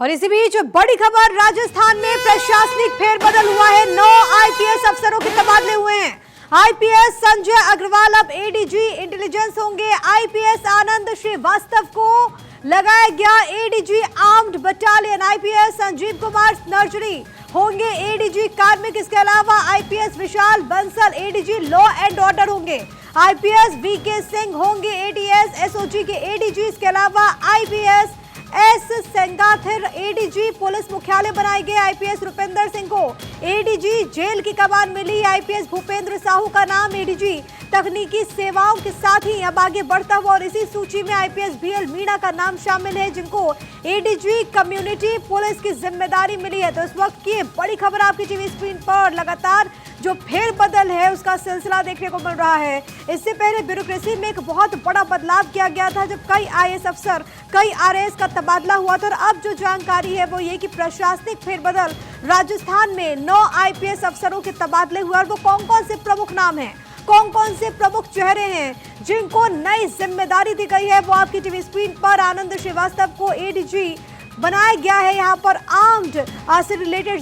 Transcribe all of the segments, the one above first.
और इसी बीच बड़ी खबर, राजस्थान में प्रशासनिक फेरबदल हुआ है। 9 आईपीएस अफसरों के तबादले हुए हैं। आईपीएस संजय अग्रवाल अब एडीजी इंटेलिजेंस होंगे। आईपीएस आनंद श्रीवास्तव को लगाया गया ADG armed battalion. IPS Sanjeev Kumar nursery होंगे एडीजी कार्मिक। इसके अलावा IPS Vishal Bansal ADG law and order होंगे। आईपीएस वीके सिंह होंगे एटीएस एसओजी के एडीजी। इसके अलावा IPS S Sengathir ADG police मुख्यालय बनाए गए। आईपीएस रुपेंद्र सिंह को एडीजी जेल की कमान मिली। आईपीएस भूपेंद्र साहू का नाम एडीजी तकनीकी सेवाओं के साथ ही अब आगे बढ़ता हुआ, और इसी सूची में आईपीएस बीएल मीणा का नाम शामिल है, जिनको एडीजी कम्युनिटी पुलिस की जिम्मेदारी मिली है। तो इस वक्त की बड़ी खबर आपकी टीवी स्क्रीन पर लगातार जो फेरबदल है उसका सिलसिला देखने को मिल रहा है। इससे पहले ब्यूरोक्रेसी में एक बहुत बड़ा बदलाव किया गया था, जब कई आईएएस अफसर, कई आरएएस का तबादला हुआ था। और अब जो जानकारी है वो ये कि प्रशासनिक फेरबदल राजस्थान में 9 आईपीएस अफसरों के तबादले हुए। और वो कौन कौन से प्रमुख नाम हैं, कौन कौन से प्रमुख चेहरे हैं जिनको नई जिम्मेदारी दी गई है, वो आपकी टीवी स्क्रीन पर। आनंद श्रीवास्तव को एडीजी बनाया गया है। यहाँ पर आर्म्ड से रिलेटेड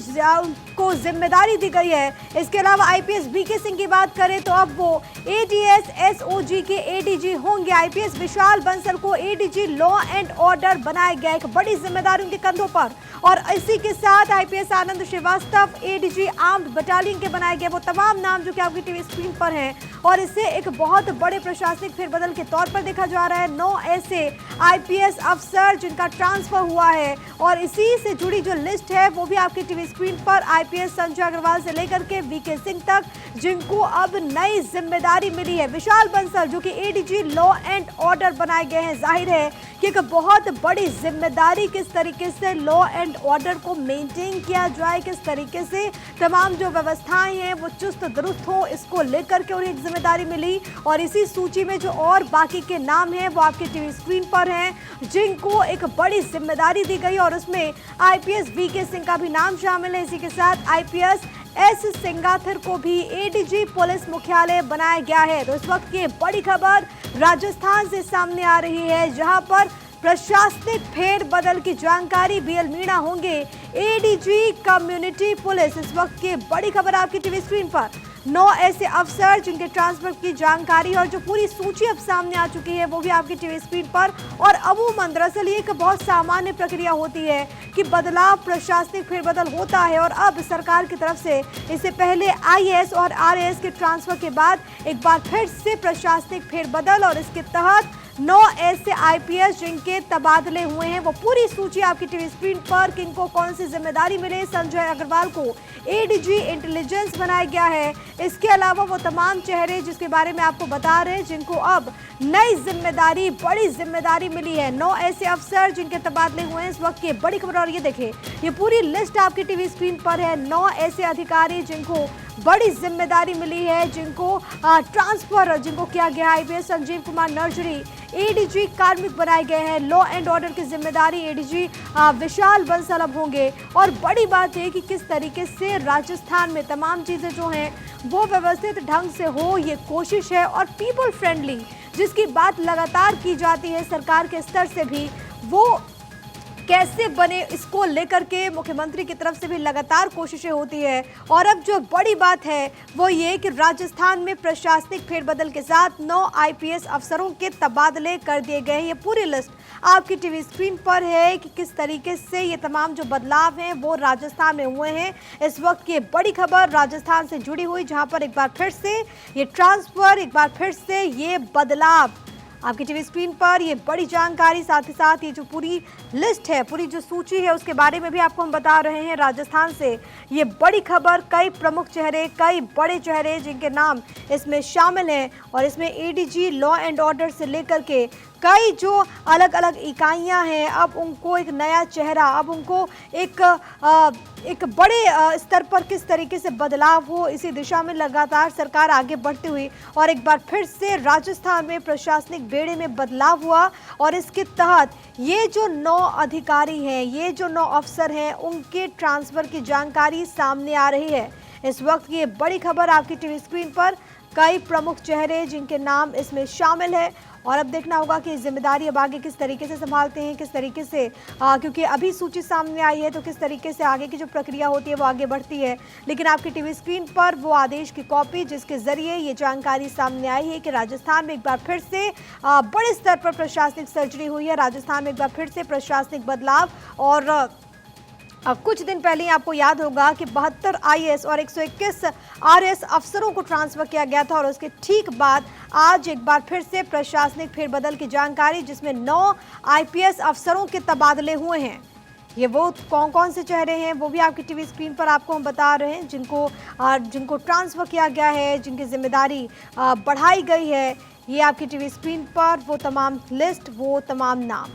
को जिम्मेदारी दी गई है। इसके अलावा आईपीएस वीके सिंह की बात करें तो अब वो एटीएस एसओजी के एडीजी होंगे। आईपीएस विशाल बंसल को एडीजी लॉ एंड ऑर्डर बनाया गया, एक बड़ी जिम्मेदारी उनके कंधों पर। और इसी के साथ आईपीएस आनंद श्रीवास्तव एडीजी आर्म्ड बटालियन के बनाए गए। वो तमाम नाम जो कि आपकी टीवी स्क्रीन पर हैं, और इसे एक बहुत बड़े प्रशासनिक फेरबदल के तौर पर देखा जा रहा है। 9 ऐसे आईपीएस अफसर जिनका ट्रांसफर हुआ है, और इसी से जुड़ी जो लिस्ट है वो भी आपकी टीवी स्क्रीन पर। आईपीएस संजय अग्रवाल से लेकर के वीके सिंह तक, जिनको अब नई जिम्मेदारी मिली है। विशाल बंसल जो कि एडीजी लॉ एंड ऑर्डर बनाए गए हैं। जाहिर है कि एक बहुत बड़ी जिम्मेदारी, किस तरीके से लॉ एंड ऑर्डर को मेंटेन किया जाए, किस तरीके से तमाम जो व्यवस्थाएं हैं वो चुस्त दुरुस्त हो, इसको लेकर के उन्हें एक जिम्मेदारी मिली। और इसी सूची में जो और बाकी के नाम हैं वो आपकी टीवी स्क्रीन पर हैं, जिनको एक बड़ी जिम्मेदारी दी गई, और उसमें आईपीएस वीके सिंह का भी नाम शामिल है। इसी के साथ आईपीएस एस सेंगाथिर को भी एडीजी पुलिस मुख्यालय बनाया गया है। तो इस वक्त की बड़ी खबर राजस्थान से सामने आ रही है, जहां पर प्रशासनिक फेरबदल की जानकारी। बीएल मीणा होंगे एडीजी कम्युनिटी पुलिस। इस वक्त की बड़ी खबर आपकी टीवी स्क्रीन पर। 9 ऐसे अफसर जिनके ट्रांसफर की जानकारी और जो पूरी सूची अब सामने आ चुकी है वो भी आपकी टीवी स्क्रीन पर। और अमूमन दरअसल ये एक बहुत सामान्य प्रक्रिया होती है कि बदलाव, प्रशासनिक फेरबदल होता है, और अब सरकार की तरफ से इससे पहले आईएएस और आरएएस के ट्रांसफर के बाद एक बार फिर से प्रशासनिक फेरबदल, और इसके तहत 9 ऐसे आईपीएस जिनके तबादले हुए हैं। वो पूरी सूची आपकी टीवी स्क्रीन पर, किनको कौन सी जिम्मेदारी मिले। संजय अग्रवाल को एडीजी इंटेलिजेंस बनाया गया है। इसके अलावा वो तमाम चेहरे जिसके बारे में आपको बता रहे हैं, जिनको अब नई जिम्मेदारी, बड़ी जिम्मेदारी मिली है। 9 ऐसे अफसर जिनके तबादले हुए हैं। इस वक्त की बड़ी खबर, और ये देखिए ये पूरी लिस्ट आपकी टीवी स्क्रीन पर है। 9 ऐसे अधिकारी जिनको बड़ी जिम्मेदारी मिली है, जिनको ट्रांसफर जिनको किया गया। IPS Sanjeev Kumar nursery ADG कार्मिक बनाए गए हैं। लॉ एंड ऑर्डर की जिम्मेदारी एडीजी विशाल बंसल अब होंगे। और बड़ी बात है कि किस तरीके से राजस्थान में तमाम चीजें जो हैं वो व्यवस्थित ढंग से हो, ये कोशिश है। और पीपल फ्रेंडली जिसकी बात लगातार की जाती है सरकार के स्तर से भी, वो कैसे बने, इसको लेकर के मुख्यमंत्री की तरफ से भी लगातार कोशिशें होती है। और अब जो बड़ी बात है वो ये कि राजस्थान में प्रशासनिक फेरबदल के साथ 9 आईपीएस अफसरों के तबादले कर दिए गए हैं। ये पूरी लिस्ट आपकी टीवी स्क्रीन पर है कि किस तरीके से ये तमाम जो बदलाव हैं वो राजस्थान में हुए हैं। इस वक्त की बड़ी खबर राजस्थान से जुड़ी हुई, जहां पर एक बार फिर से ये ट्रांसफर, एक बार फिर से ये बदलाव आपकी टीवी स्क्रीन पर। ये बड़ी जानकारी, साथ ही साथ ये जो पूरी लिस्ट है, पूरी जो सूची है, उसके बारे में भी आपको हम बता रहे हैं राजस्थान से। ये बड़ी खबर, कई प्रमुख चेहरे, कई बड़े चेहरे जिनके नाम इसमें शामिल हैं, और इसमें एडीजी लॉ एंड ऑर्डर से लेकर के कई जो अलग अलग इकाइयां हैं, अब उनको एक नया चेहरा, अब उनको एक बड़े स्तर पर किस तरीके से बदलाव हो, इसी दिशा में लगातार सरकार आगे बढ़ती हुई। और एक बार फिर से राजस्थान में प्रशासनिक बेड़े में बदलाव हुआ, और इसके तहत ये जो 9 अधिकारी हैं, ये जो 9 अफसर हैं, उनके ट्रांसफर की जानकारी सामने आ रही है। इस वक्त की ये बड़ी खबर आपकी टीवी स्क्रीन पर। कई प्रमुख चेहरे जिनके नाम इसमें शामिल है, और अब देखना होगा कि जिम्मेदारी अब आगे किस तरीके से संभालते हैं, किस तरीके से क्योंकि अभी सूची सामने आई है तो किस तरीके से आगे की जो प्रक्रिया होती है वो आगे बढ़ती है। लेकिन आपकी टीवी स्क्रीन पर वो आदेश की कॉपी जिसके जरिए ये जानकारी सामने आई है कि राजस्थान में एक बार फिर से बड़े स्तर पर प्रशासनिक सर्जरी हुई है। राजस्थान में एक बार फिर से प्रशासनिक बदलाव और कुछ दिन पहले ही आपको याद होगा कि 72 आईएएस और 121 आरएएस अफसरों को ट्रांसफर किया गया था और उसके ठीक बाद आज एक बार फिर से प्रशासनिक फेरबदल की जानकारी जिसमें 9 आईपीएस अफसरों के तबादले हुए हैं। ये वो कौन कौन से चेहरे हैं वो भी आपकी टीवी स्क्रीन पर आपको हम बता रहे हैं, जिनको ट्रांसफर किया गया है, जिनकी जिम्मेदारी बढ़ाई गई है। ये आपकी टीवी स्क्रीन पर वो तमाम लिस्ट, वो तमाम नाम।